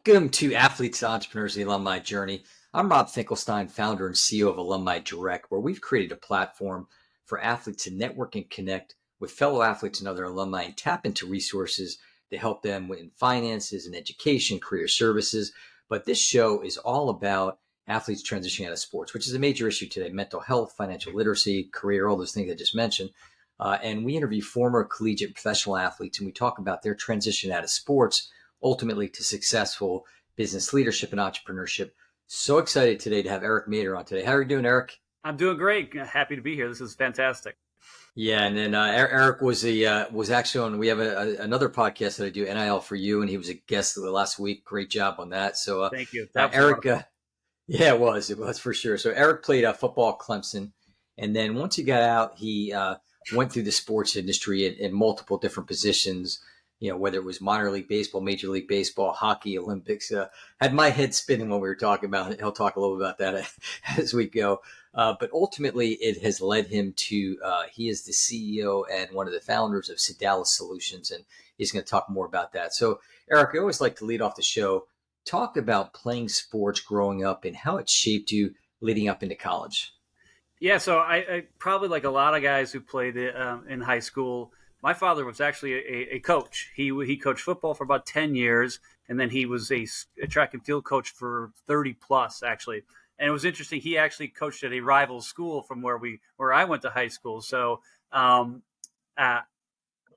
Welcome to Athletes and Entrepreneurs, the Alumni Journey. I'm Rob Finkelstein, founder and CEO of Alumni Direct, where we've created a platform for athletes to network and connect with fellow athletes and other alumni and tap into resources to help them in finances and education, career services. But this show is all about athletes transitioning out of sports, which is a major issue today: mental health, financial literacy, career, all those things I just mentioned. And we interview former collegiate professional athletes, and we talk about their transition out of sports ultimately to successful business leadership and entrepreneurship. So excited today to have Eric Mader on today. How are you doing, Eric? I'm doing great. Happy to be here. This is fantastic. Yeah, and then Eric was actually on. We have another podcast that I do, NIL for You, and he was a guest last week. Great job on that. So thank you, Eric. Yeah, it was for sure. So Eric played football at Clemson, and then once he got out, he went through the sports industry in multiple different positions. You know, whether it was minor league baseball, major league baseball, hockey, Olympics. Had my head spinning when we were talking about it. He'll talk a little bit about that as we go. But ultimately, it has led him to, he is the CEO and one of the founders of Sodalis Solutions, and he's going to talk more about that. So, Eric, I always like to lead off the show. Talk about playing sports growing up and how it shaped you leading up into college. Yeah, so I probably, like a lot of guys who played in high school, my father was actually a coach. He coached football for about 10 years, and then he was a track and field coach for 30 plus, actually. And it was interesting. He actually coached at a rival school from where I went to high school. So there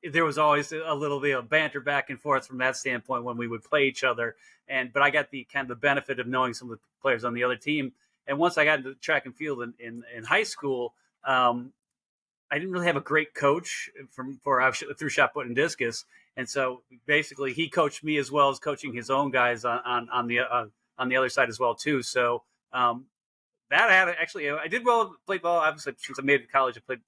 was always a little bit of banter back and forth from that standpoint when we would play each other. But I got the benefit of knowing some of the players on the other team. And once I got into track and field in high school, I didn't really have a great coach through shot put and discus, and so basically he coached me as well as coaching his own guys on the other side as well too. So that I did well, played well. Obviously, since I made it to college, I played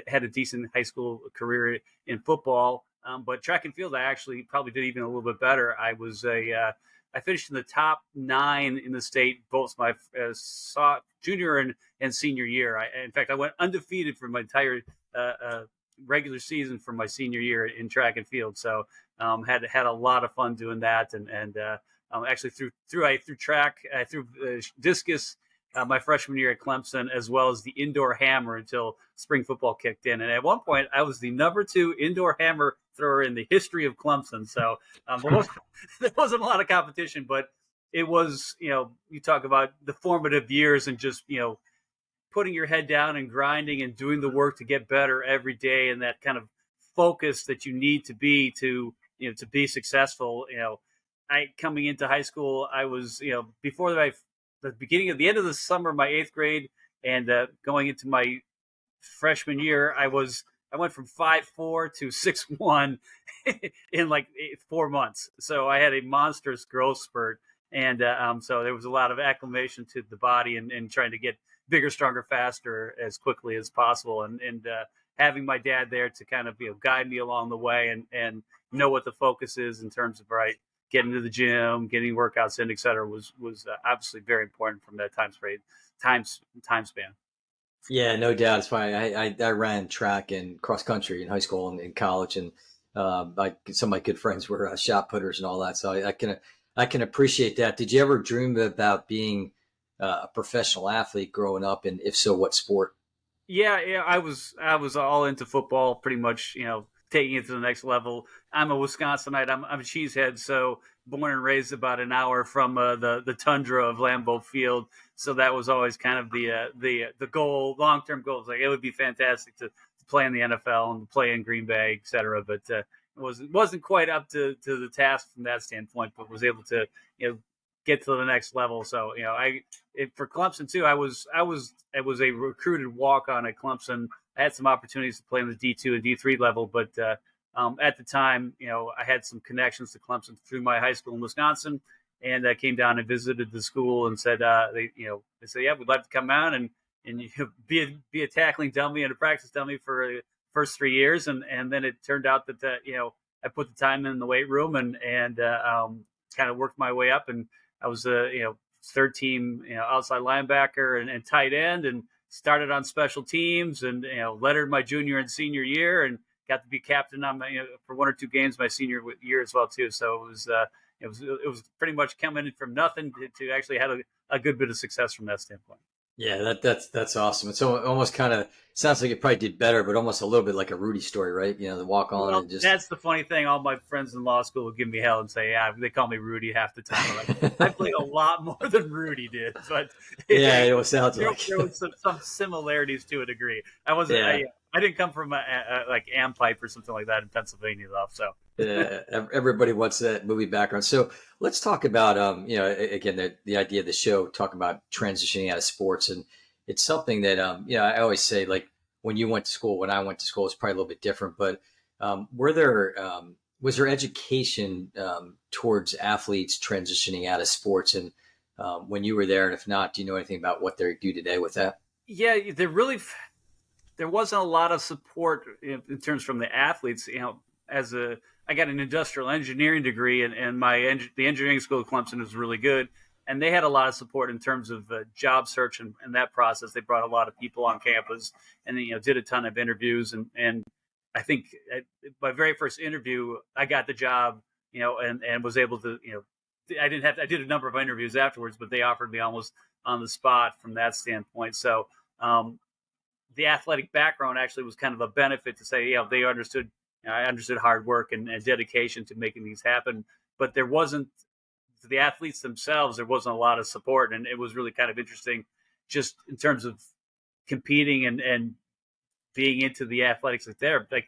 had a decent high school career in football, but track and field I actually probably did even a little bit better. I finished in the top 9 in the state both my junior and senior year. In fact, I went undefeated for my entire regular season for my senior year in track and field. So had a lot of fun doing that, and actually through discus my freshman year at Clemson, as well as the indoor hammer until spring football kicked in. And at one point, I was the number 2 indoor hammer thrower in the history of Clemson. So there wasn't a lot of competition, but it was, you talk about the formative years and just, putting your head down and grinding and doing the work to get better every day, and that kind of focus that you need to be to be successful. Coming into high school, I was, before the end of the summer of my 8th grade and going into my freshman year, I went from 5'4" to 6'1" in like 4 months. So I had a monstrous growth spurt. And so there was a lot of acclimation to the body and trying to get bigger, stronger, faster as quickly as possible. And having my dad there to kind of guide me along the way and know what the focus is in terms of getting to the gym, getting workouts in, et cetera, was obviously very important from that time span. Yeah, no doubt. It's funny. I ran track and cross country in high school and in college, and some of my good friends were shot putters and all that. So I can appreciate that. Did you ever dream about being a professional athlete growing up, and if so, what sport? Yeah, I was all into football, pretty much. Taking it to the next level. I'm a Wisconsinite. I'm a cheesehead, so born and raised about an hour from the tundra of Lambeau Field. So that was always kind of the goal, long-term goals. Like, it would be fantastic to play in the NFL and play in Green Bay, et cetera. But it wasn't quite up to the task from that standpoint, but was able to get to the next level. So for Clemson too, I was a recruited walk-on at Clemson. I had some opportunities to play on the D2 and D3 level, but at the time, I had some connections to Clemson through my high school in Wisconsin, and I came down and visited the school and said, they said, yeah, we'd like to come out and be a tackling dummy and a practice dummy for the first 3 years, and then it turned out that I put the time in the weight room and kind of worked my way up, and I was third team outside linebacker and tight end, and started on special teams, and lettered my junior and senior year, and got to be captain on my for 1 or 2 games my senior year as well too. So it was it was pretty much coming in from nothing to actually had a good bit of success from that standpoint. Yeah, that's awesome. It's almost kind of sounds like it probably did better, but almost a little bit like a Rudy story, right? The walk on Well, and just that's the funny thing. All my friends in law school would give me hell and say, "Yeah, they call me Rudy half the time." I'm like, I played a lot more than Rudy did, but yeah, it sounds there, like there was some similarities to a degree. I wasn't. yeah. I didn't come from a like Am Pipe or something like that in Pennsylvania, though. So Yeah, everybody wants that movie background. So let's talk about, again, the idea of the show, talking about transitioning out of sports. And it's something that, I always say, like when you went to school, when I went to school, it's probably a little bit different, but was there education towards athletes transitioning out of sports? And when you were there, and if not, do you know anything about what they do today with that? yeah, there wasn't a lot of support in terms from the athletes. As a I got an industrial engineering degree, and the engineering school at Clemson was really good, and they had a lot of support in terms of job search and that process. They brought a lot of people on campus, and did a ton of interviews, and I think at my very first interview, I got the job, and was able to, I did a number of interviews afterwards, but they offered me almost on the spot from that standpoint. So. The athletic background actually was kind of a benefit to say, they understood, I understood hard work and dedication to making these happen. But there wasn't, for the athletes themselves, there wasn't a lot of support. And it was really kind of interesting just in terms of competing and being into the athletics like there. Like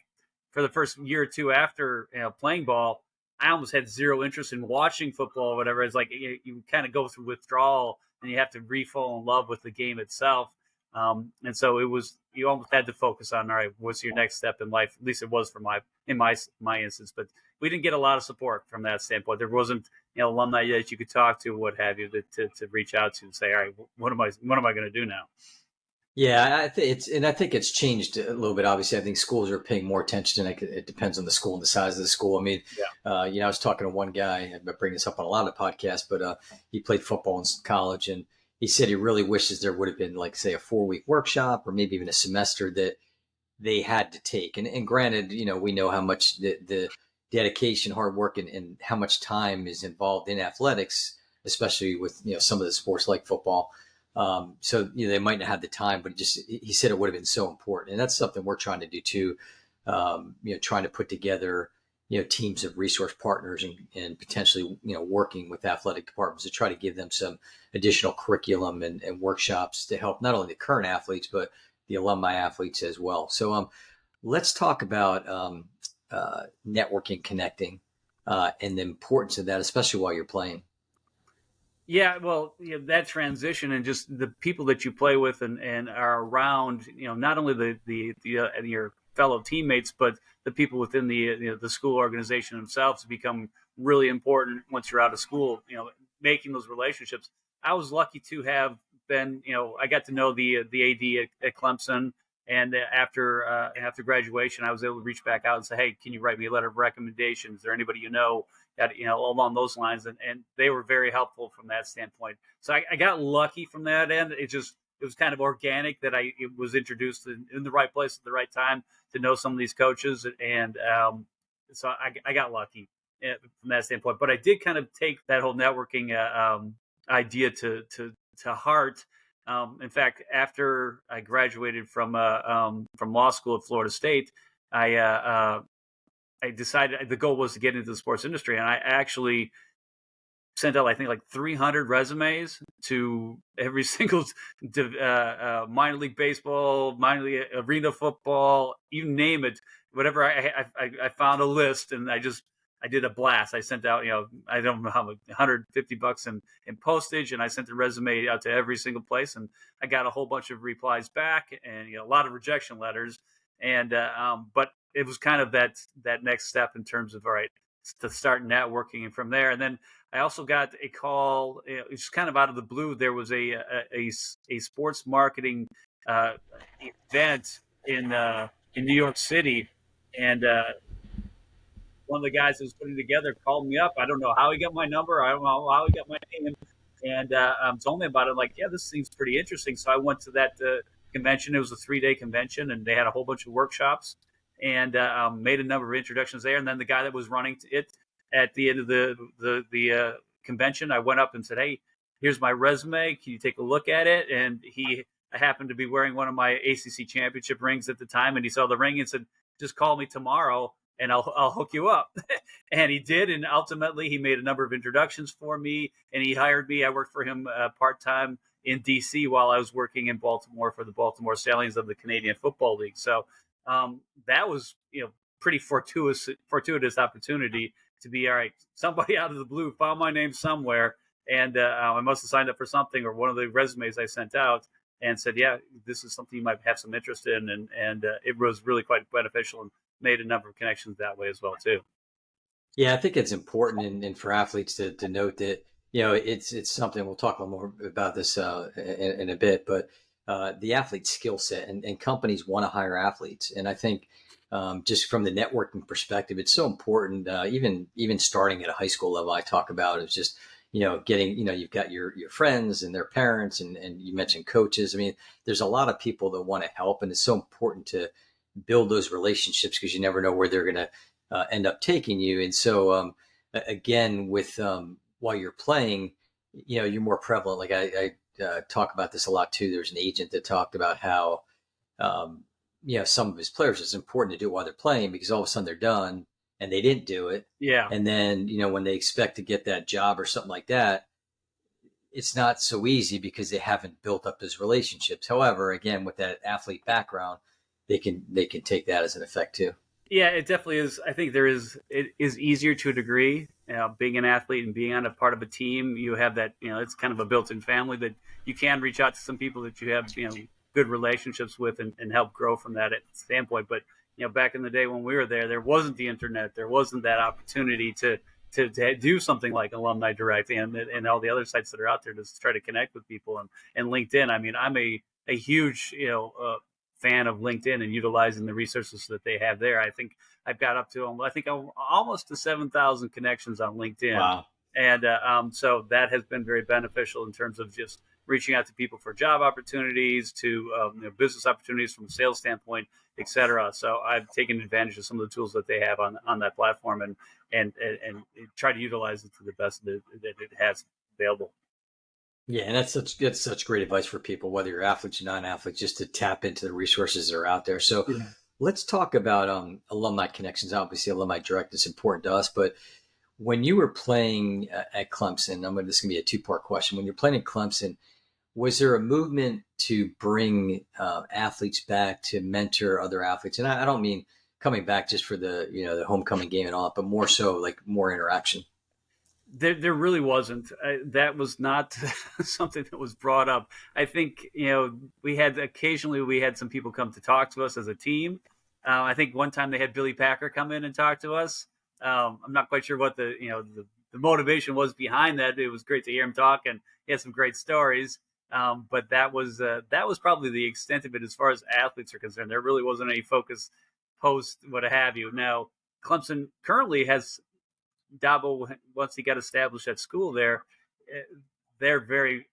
for the first year or two after playing ball, I almost had zero interest in watching football or whatever. It's like you kind of go through withdrawal and you have to re-fall in love with the game itself. And so you almost had to focus on, all right, what's your next step in life? At least it was for my instance, but we didn't get a lot of support from that standpoint. There wasn't, alumni that you could talk to, what have you, to reach out to and say, all right, what am I going to do now? Yeah, I think it's changed a little bit. Obviously, I think schools are paying more attention. It depends on the school and the size of the school. I mean, Yeah. I was talking to one guy. I bring this up on a lot of podcasts, but he played football in college, and he said he really wishes there would have been, like, say, a 4-week workshop or maybe even a semester that they had to take. And granted, we know how much the dedication, hard work, and how much time is involved in athletics, especially with some of the sports like football. So they might not have the time, but he said it would have been so important, and that's something we're trying to do too. Trying to put together teams of resource partners and potentially working with athletic departments to try to give them some additional curriculum and workshops to help not only the current athletes but the alumni athletes as well. So let's talk about networking, connecting, and the importance of that, especially while you're playing. Yeah, well, that transition and just the people that you play with and are around, not only the your fellow teammates, but the people within the school organization themselves become really important once you're out of school. Making those relationships. I was lucky to have been, I got to know the AD at Clemson, and after graduation, I was able to reach back out and say, hey, can you write me a letter of recommendation? Is there anybody that along those lines? And they were very helpful from that standpoint. So I got lucky from that end. It was kind of organic that I was introduced in the right place at the right time to know some of these coaches, and so I got lucky from that standpoint. But I did kind of take that whole networking idea to heart. In fact, after I graduated from law school at Florida State, I decided the goal was to get into the sports industry, and I actually sent out, I think, like 300 resumes to every single minor league baseball, minor league arena football, you name it, whatever. I found a list, and I did a blast. I sent out, I don't know how much, $150 in postage, and I sent the resume out to every single place, and I got a whole bunch of replies back, and a lot of rejection letters, and but it was kind of that next step in terms of, all right, to start networking, and from there, and then I also got a call. It's kind of out of the blue. There was a sports marketing event in New York City, and one of the guys that was putting it together called me up. I don't know how he got my number. I don't know how he got my name, and told me about it. I'm like, yeah, this seems pretty interesting. So I went to that convention. It was a 3-day convention, and they had a whole bunch of workshops, and made a number of introductions there. And then the guy that was running it at the end of the convention, I went up and said, "Hey, here's my resume. Can you take a look at it?" And I happened to be wearing one of my ACC championship rings at the time, and he saw the ring and said, "Just call me tomorrow, and I'll hook you up." And he did, and ultimately he made a number of introductions for me, and he hired me. I worked for him part time in DC while I was working in Baltimore for the Baltimore Stallions of the Canadian Football League. So that was pretty fortuitous opportunity to be, all right, somebody out of the blue found my name somewhere, and I must have signed up for something, or one of the resumes I sent out, and said, yeah, this is something you might have some interest in, and it was really quite beneficial, and made a number of connections that way as well too. Yeah, I think it's important and for athletes to note that, it's something we'll talk a little more about this in a bit, but the athlete skill set and companies want to hire athletes. And I think just from the networking perspective, it's so important. Even starting at a high school level, I talk about is just, getting, you've got your friends and their parents, and you mentioned coaches. I mean, there's a lot of people that want to help, and it's so important to build those relationships because you never know where they're going to end up taking you. And so, again, with while you're playing, you're more prevalent. Like I talk about this a lot too. There's an agent that talked about how, some of his players, it's important to do it while they're playing because all of a sudden they're done and they didn't do it. Yeah. And then, when they expect to get that job or something like that, it's not so easy because they haven't built up those relationships. However, again, with that athlete background, they can take that as an effect too. Yeah, it definitely is. I think it is easier to a degree. Being an athlete and being on a part of a team, you have that, it's kind of a built-in family that you can reach out to some people that you have, good relationships with, and help grow from that standpoint. But, back in the day when we were there wasn't the internet. There wasn't that opportunity to do something like Alumni Direct and all the other sites that are out there to try to connect with people, and LinkedIn. I mean, I'm a huge, fan of LinkedIn and utilizing the resources that they have there. I think I've got up to, almost to 7,000 connections on LinkedIn. Wow. And so that has been very beneficial in terms of just reaching out to people for job opportunities, to business opportunities from a sales standpoint, et cetera. So I've taken advantage of some of the tools that they have on that platform, and try to utilize it to the best that it has available. Yeah, and that's such great advice for people, whether you're athletes or non-athletes, just to tap into the resources that are out there. So let's talk about alumni connections. Obviously, Alumni Direct is important to us, but when you were playing at Clemson, this is going to be a two-part question. When you're playing at Clemson, was there a movement to bring athletes back to mentor other athletes? And I don't mean coming back just for the homecoming game and all, but more so like more interaction. There really wasn't. That was not something that was brought up. I think we had some people come to talk to us as a team. I think one time they had Billy Packer come in and talk to us. I'm not quite sure what the motivation was behind that. It was great to hear him talk, and he had some great stories. But that was probably the extent of it as far as athletes are concerned. There really wasn't any focus post what have you. Now, Clemson currently has Dabo, once he got established at school there, they're very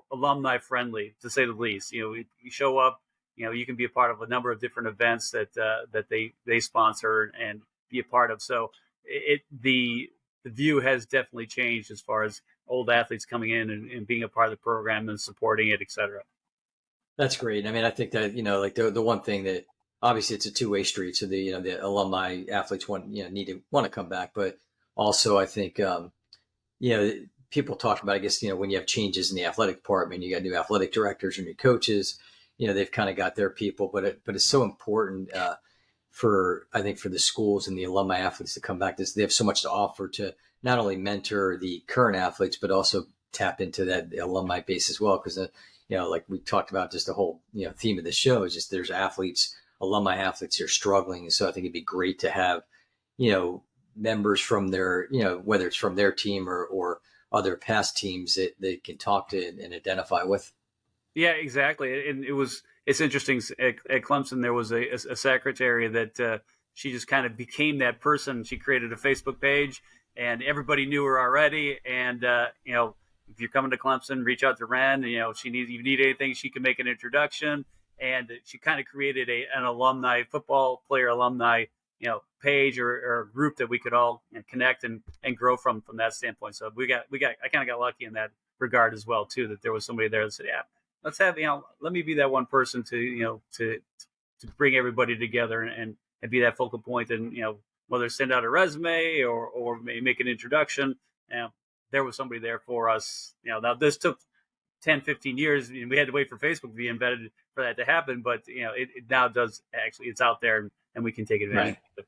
alumni friendly, to say the least. You show up, you can be a part of a number of different events that they sponsor and be a part of. So the view has definitely changed as far as old athletes coming in and being a part of the program and supporting it, et cetera. That's great. I mean, I think that like the one thing that obviously it's a two-way street. So the alumni athletes want to come back, but also I think people talk about, I guess, when you have changes in the athletic department, you got new athletic directors or new coaches, they've kind of got their people, but it's so important I think for the schools and the alumni athletes to come back. They have so much to offer to not only mentor the current athletes, but also tap into that alumni base as well. Because, like we talked about, just the whole, theme of the show is just there's alumni athletes who are struggling. So I think it'd be great to have, members from their, whether it's from their team or other past teams that they can talk to and identify with. Yeah, exactly. And it's interesting at Clemson, there was a secretary that she just kind of became that person. She created a Facebook page and everybody knew her already. And, if you're coming to Clemson, reach out to Ren, if you need anything, she can make an introduction. And she kind of created an alumni football player alumni page or group that we could all connect and grow from that standpoint. So I kind of got lucky in that regard as well too, that there was somebody there that said, yeah, let's have, let me be that one person to bring everybody together and be that focal point, and whether send out a resume or make an introduction. There was somebody there for us. Now this took 10, 15 years. We had to wait for Facebook to be embedded for that to happen, but it now does actually. It's out there, and we can take advantage Right. of it.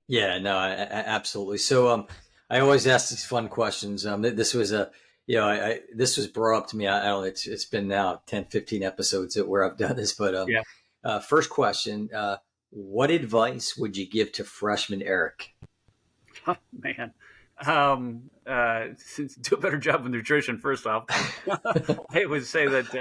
Yeah, no, absolutely. So, I always ask these fun questions. This was this was brought up to me. I don't know, it's been now 10, 15 episodes where I've done this, but, Yeah. first question, what advice would you give to freshman Eric? Oh, man. Do a better job with nutrition, first off. I would say that,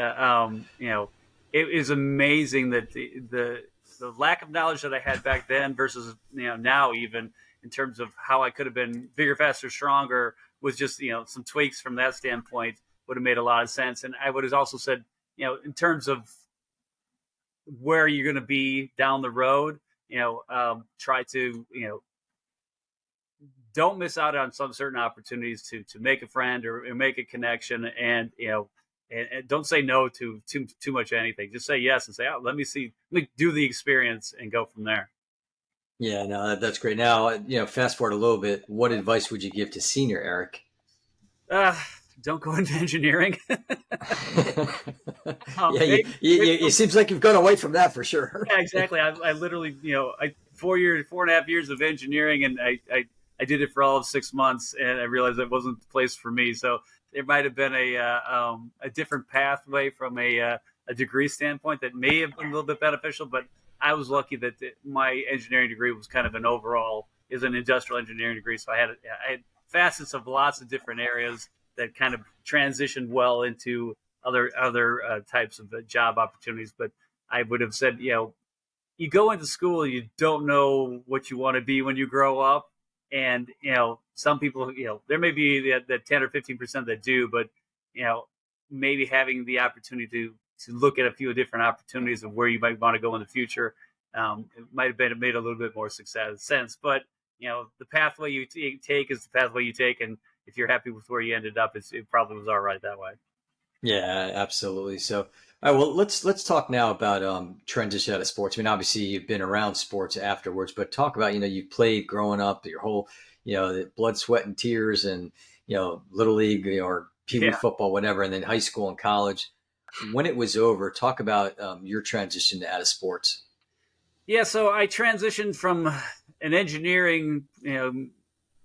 it is amazing that the lack of knowledge that I had back then versus, now, even in terms of how I could have been bigger, faster, stronger, with just, some tweaks from that standpoint would have made a lot of sense. And I would have also said, in terms of where you're going to be down the road, try to, don't miss out on some certain opportunities to make a friend or make a connection, and and don't say no to too much of anything. Just say yes and say, oh, let me do the experience and go from there. Yeah, no, that's great. Now, fast forward a little bit. What advice would you give to senior Eric? Uh, don't go into engineering. Yeah, it seems like you've gone away from that for sure. Yeah, exactly. I literally, 4.5 years of engineering, and I did it for all of 6 months, and I realized it wasn't the place for me. So there might have been a different pathway from a degree standpoint that may have been a little bit beneficial, but I was lucky that my engineering degree was kind of is an industrial engineering degree. So I had facets of lots of different areas that kind of transitioned well into other types of job opportunities. But I would have said, you go into school, you don't know what you want to be when you grow up. And, some people, there may be that 10 or 15% that do, but, maybe having the opportunity to look at a few different opportunities of where you might want to go in the future, it might have made a little bit more sense. But, the pathway you take is the pathway you take. And if you're happy with where you ended up, it probably was all right that way. Yeah, absolutely. So, all right, well, let's talk now about transition out of sports. I mean, obviously, you've been around sports afterwards, but talk about you played growing up, your whole the blood, sweat, and tears, and little league or pee wee Yeah. football, whatever, and then high school and college. When it was over, talk about your transition out of sports. Yeah. So I transitioned from an engineering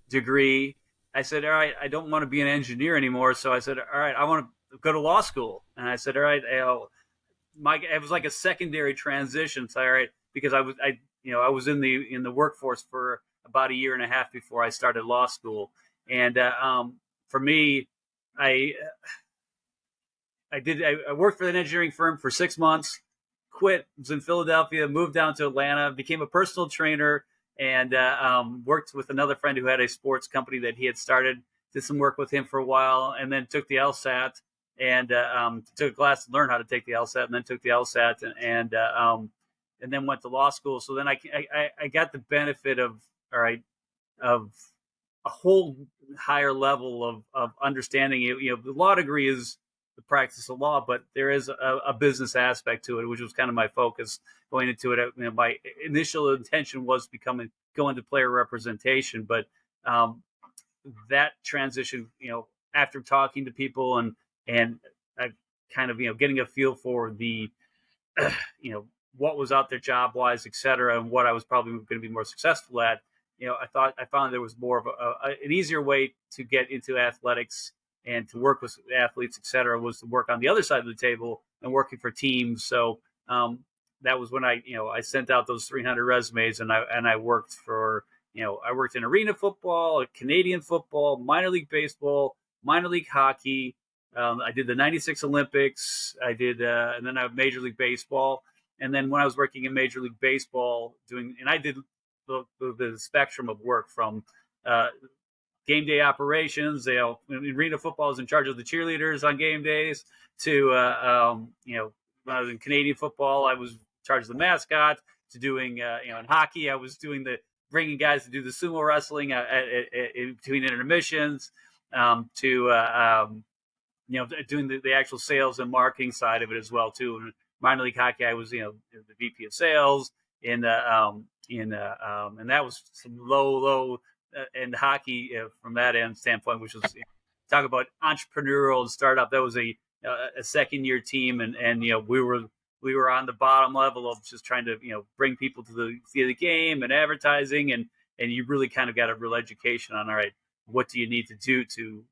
degree. I said, all right, I don't want to be an engineer anymore. So I said, all right, I want to go to law school. And I said, all right, it was like a secondary transition. So, all right, because I was in the workforce for about 1.5 years before I started law school. And for me, I worked for an engineering firm for 6 months, quit, was in Philadelphia, moved down to Atlanta, became a personal trainer, and worked with another friend who had a sports company that he had started. Did some work with him for a while, and then took the LSAT and took a class to learn how to take the LSAT, and then took the LSAT and then went to law school. So then I got the benefit of a whole higher level of understanding. The law degree is the practice of law, but there is a business aspect to it, which was kind of my focus going into it. My initial intention was go into player representation, but that transition, after talking to people and kind of getting a feel for the what was out there job wise, et cetera, and what I was probably going to be more successful at. I found there was more of an easier way to get into athletics and to work with athletes, et cetera, was to work on the other side of the table and working for teams. So that was when I sent out those 300 resumes, and I worked for, I worked in arena football, Canadian football, minor league baseball, minor league hockey. I did the 96 Olympics. I did, and then I have Major League Baseball. And then when I was working in Major League Baseball I did the spectrum of work from game day operations. Arena football is in charge of the cheerleaders on game days to, when I was in Canadian football, I was in charge of the mascot, to doing, in hockey, I was doing bringing guys to do the sumo wrestling in between intermissions, to doing the actual sales and marketing side of it as well too. And minor league hockey, I was the VP of sales in and that was some low end hockey from that end standpoint, which was talk about entrepreneurial and startup. That was a second year team, and we were on the bottom level of just trying to bring people to the game and advertising, and you really kind of got a real education on, all right, what do you need to do to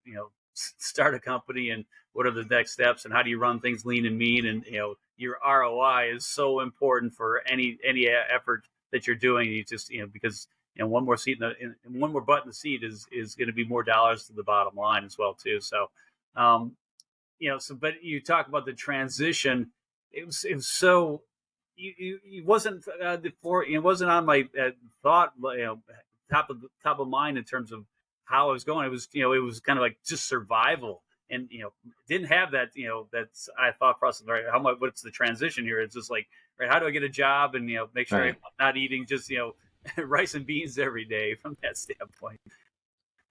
start a company, and what are the next steps, and how do you run things lean and mean, and your ROI is so important for any effort that you're doing. You just because one more seat one more butt in the seat is going to be more dollars to the bottom line as well too. So but you talk about the transition. It was so it wasn't it wasn't on my thought top of mind in terms of how I was going. It was it was kind of like just survival, and didn't have that that's I thought process, right? What's the transition here? It's just like, right, how do I get a job and make sure I'm not eating just rice and beans every day from that standpoint.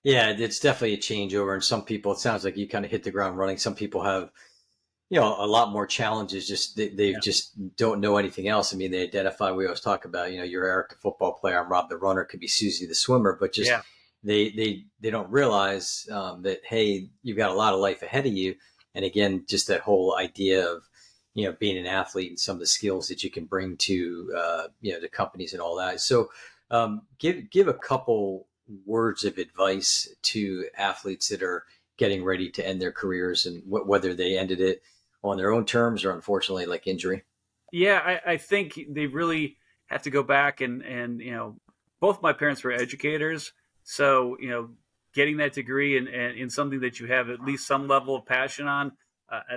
Yeah, it's definitely a changeover, and some people, it sounds like you kind of hit the ground running. Some people have a lot more challenges. Just they just don't know anything else. I mean, they identify. We always talk about you're Eric, the football player. I'm Rob, the runner. Could be Susie, the swimmer. But just they don't realize that, hey, you've got a lot of life ahead of you. And again, just that whole idea of being an athlete and some of the skills that you can bring to to companies and all that. So give a couple words of advice to athletes that are getting ready to end their careers, and whether they ended it on their own terms or unfortunately like injury. Yeah, I think they really have to go back and both my parents were educators, so getting that degree and in something that you have at least some level of passion on,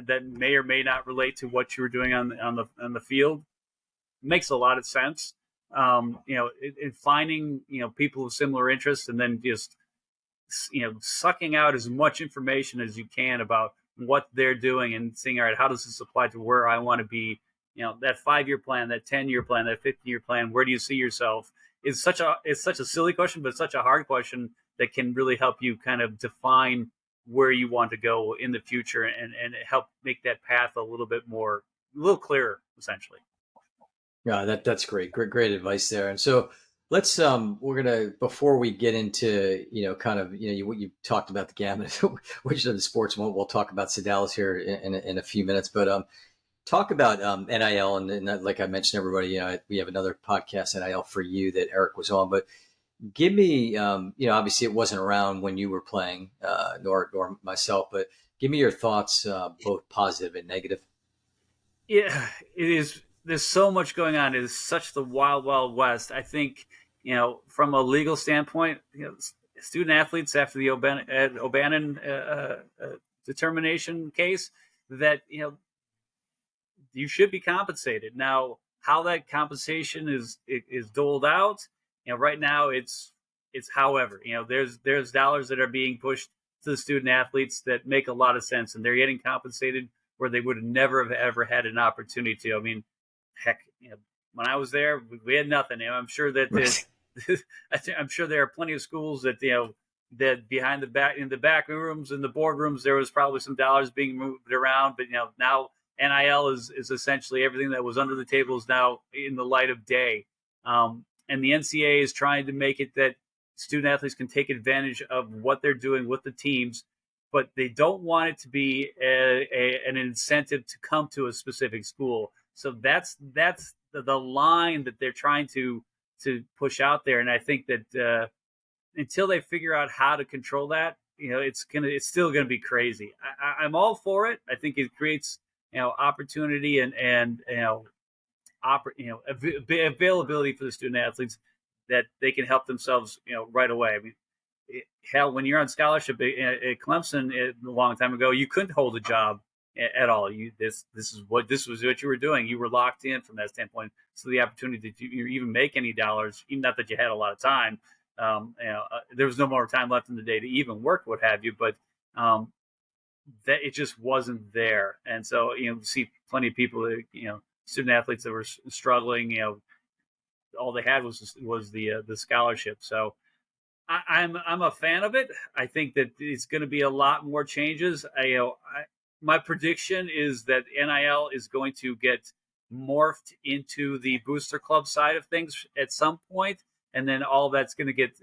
that may or may not relate to what you were doing on the field, makes a lot of sense. In finding people with similar interests, and then just sucking out as much information as you can about what they're doing, and seeing, all right, how does this apply to where I want to be? That 5-year plan, that 10-year plan, that 15-year plan. Where do you see yourself? It's such a silly question, but such a hard question that can really help you kind of define where you want to go in the future, and help make that path a little clearer, essentially. Yeah, that's great advice there. And so let's we're gonna, before we get into kind of what you talked about, the gamut which of the sports, we'll talk about Sodalis here in a few minutes, but talk about NIL, and like I mentioned, everybody, we have another podcast, NIL for You, that Eric was on, but give me obviously it wasn't around when you were playing, nor myself, but give me your thoughts, both positive and negative. Yeah, it is. There's so much going on. It is such the wild, wild west. I think, from a legal standpoint, student athletes, after the O'Bannon determination case, that you should be compensated. Now, how that compensation is doled out, right now it's however, there's dollars that are being pushed to the student athletes that make a lot of sense, and they're getting compensated where they would have never have ever had an opportunity to. I mean, heck, when I was there, we had nothing. I'm sure that I'm sure there are plenty of schools that that behind in the back rooms and the boardrooms, there was probably some dollars being moved around. But now NIL is essentially everything that was under the table is now in the light of day, and the NCAA is trying to make it that student athletes can take advantage of what they're doing with the teams, but they don't want it to be an incentive to come to a specific school. So that's the line that they're trying to push out there. And I think that until they figure out how to control that, it's still gonna be crazy. I'm all for it. I think it creates opportunity and availability for the student athletes that they can help themselves right away. I mean, hell, when you're on scholarship at Clemson a long time ago, you couldn't hold a job at all. This was what you were doing. You were locked in from that standpoint. So the opportunity to even make any dollars, even not that you had a lot of time, there was no more time left in the day to even work, what have you. But that it just wasn't there, and so you see plenty of people that student athletes that were struggling, all they had was the scholarship. So I'm a fan of it. I think that it's going to be a lot more changes. My prediction is that NIL is going to get morphed into the booster club side of things at some point, and then all that's going to get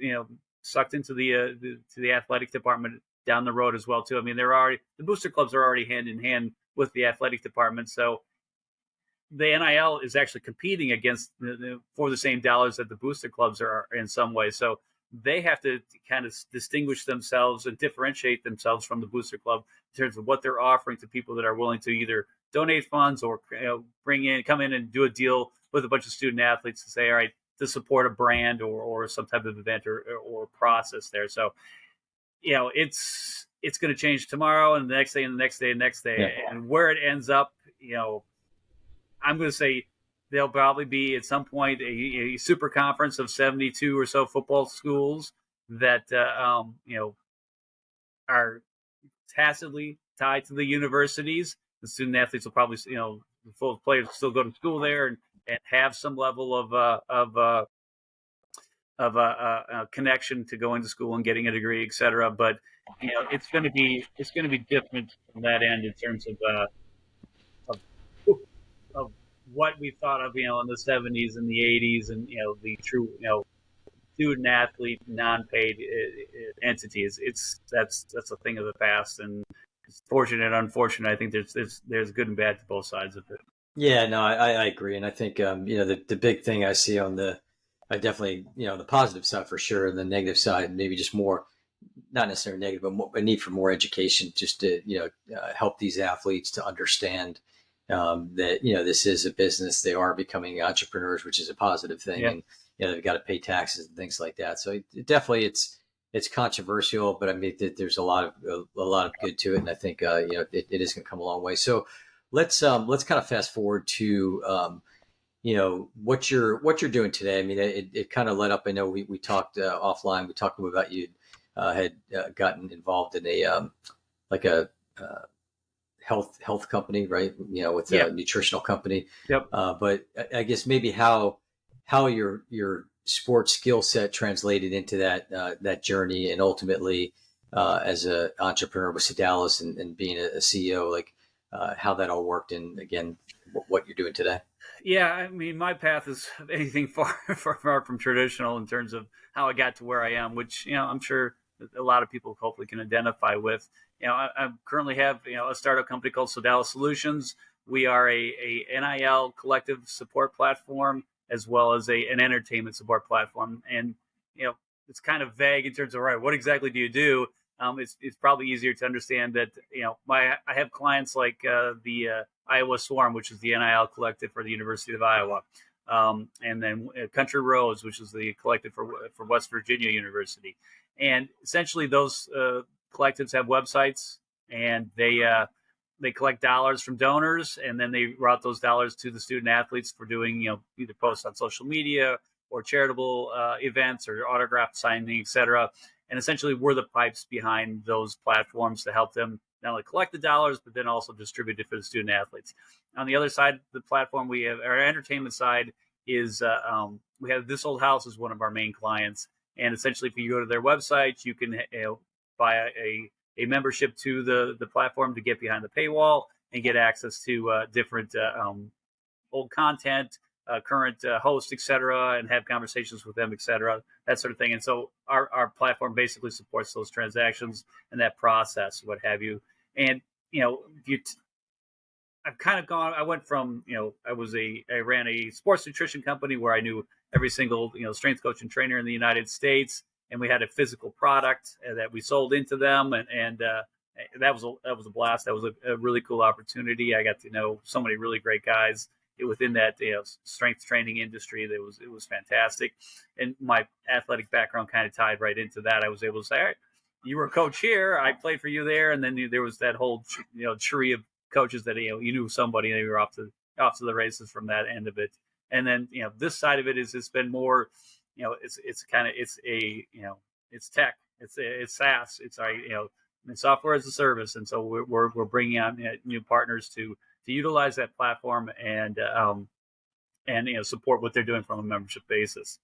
sucked into the athletic department down the road as well too. I mean, the booster clubs are already hand in hand with the athletic department, so the NIL is actually competing against for the same dollars that the booster clubs are in some way. So they have to kind of distinguish themselves and differentiate themselves from the booster club in terms of what they're offering to people that are willing to either donate funds or come in and do a deal with a bunch of student athletes to say, all right, to support a brand or some type of event or process there. So, it's going to change tomorrow and the next day and the next day and next day. Yeah. And where it ends up, I'm going to say there'll probably be at some point a super conference of 72 or so football schools that are tacitly tied to the universities. The student athletes will probably, the full players still go to school there and have some level of connection to going to school and getting a degree, et cetera. But it's going to be different from that end in terms of of what we thought of, in the 70s and the 80s, and the true, student athlete non-paid entities. That's a thing of the past, and it's fortunate and unfortunate. I think there's good and bad to both sides of it. Yeah, no, I agree, and I think the big thing I see I definitely the positive side for sure, and the negative side maybe just more, not necessarily negative, but a need for more education, just to help these athletes to understand that this is a business. They are becoming entrepreneurs, which is a positive thing, Yeah. and they've got to pay taxes and things like that. So definitely it's controversial, but I mean there's a lot of good to it, and I think it is going to come a long way. So let's kind of fast forward to what you're doing today. I mean, it kind of led up. I know we talked offline. We talked about you had gotten involved in a like a health company, right? With Yeah. a nutritional company. Yep. But I guess maybe how your sports skill set translated into that journey, and ultimately as an entrepreneur with Sodalis and being a CEO, like how that all worked, and again what you're doing today. Yeah, I mean, my path is anything far from traditional in terms of how I got to where I am, which I'm sure a lot of people hopefully can identify with. I currently have a startup company called Sodalis Solutions. We are a NIL collective support platform as well as an entertainment support platform, and it's kind of vague in terms of what exactly do you do. It's probably easier to understand that I have clients like the Iowa Swarm, which is the NIL collective for the University of Iowa, and then Country Roads, which is the collective for West Virginia University, and essentially those collectives have websites, and they collect dollars from donors, and then they route those dollars to the student athletes for doing either posts on social media or charitable events or autograph signing, etc. And essentially, we're the pipes behind those platforms to help them not only collect the dollars, but then also distribute it for the student athletes. On the other side of the platform, we have our entertainment side is we have This Old House as one of our main clients. And essentially, if you go to their website, you can buy a membership to the platform to get behind the paywall and get access to different old content, current hosts, et cetera, and have conversations with them, et cetera, that sort of thing. And so our platform basically supports those transactions and that process, what have you. And, I've kind of gone, I went from, I ran a sports nutrition company where I knew every single, strength coach and trainer in the United States. And we had a physical product that we sold into them. And that was a blast. That was a really cool opportunity. I got to know so many really great guys within that strength training industry. It was fantastic, and my athletic background kind of tied right into that. I was able to say, all right, you were a coach here, I played for you there, and then there was that whole tree of coaches that you knew somebody, and you were off to the races from that end of it. And then this side of it it's been more it's tech, it's SaaS, it's software as a service, and so we're bringing on new partners to utilize that platform and and support what they're doing from a membership basis.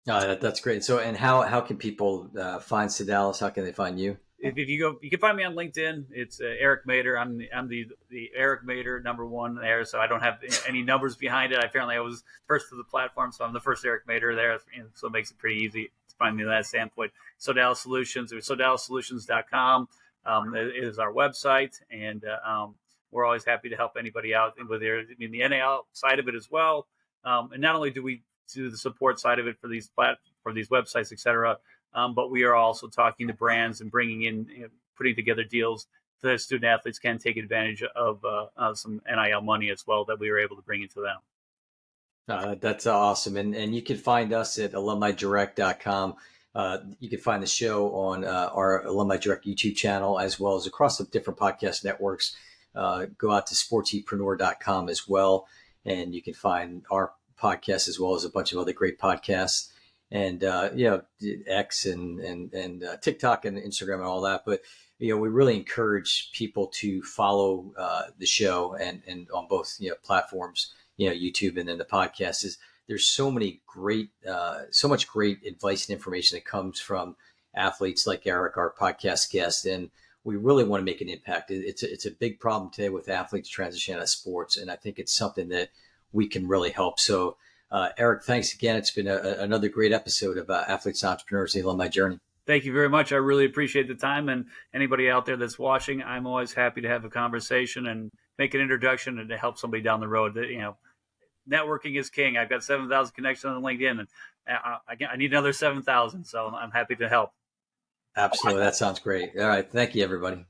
That's great. So, and how can people find Sodalis? How can they find you? If you go, you can find me on LinkedIn. It's Eric Mader. I'm the Eric Mader #1 there. So I don't have any numbers behind it. Apparently, I was first to the platform, so I'm the first Eric Mader there. So it makes it pretty easy to find me that standpoint. Sodalis Solutions or SodalisSolutions.com is our website, and we're always happy to help anybody out with the NAL side of it as well. And not only do we do the support side of it for these websites, et cetera. But we are also talking to brands and bringing in, putting together deals that student athletes can take advantage of some NIL money as well that we were able to bring into them. That's awesome. And you can find us at alumnidirect.com. You can find the show on our Alumni Direct YouTube channel, as well as across the different podcast networks. Go out to sportspreneur.com as well. And you can find our podcast as well as a bunch of other great podcasts. And X and TikTok and Instagram and all that. But we really encourage people to follow the show and on both platforms, YouTube and then the podcast. There's so much great advice and information that comes from athletes like Eric, our podcast guest, and we really want to make an impact. It's a big problem today with athletes transitioning out of sports, and I think it's something that we can really help. So. Eric, thanks again. It's been another great episode of Athletes, Entrepreneurs, the Alumni Journey. Thank you very much. I really appreciate the time. And anybody out there that's watching, I'm always happy to have a conversation and make an introduction and to help somebody down the road. That networking is king. I've got 7,000 connections on LinkedIn, and I need another 7,000. So I'm happy to help. Absolutely. That sounds great. All right. Thank you, everybody.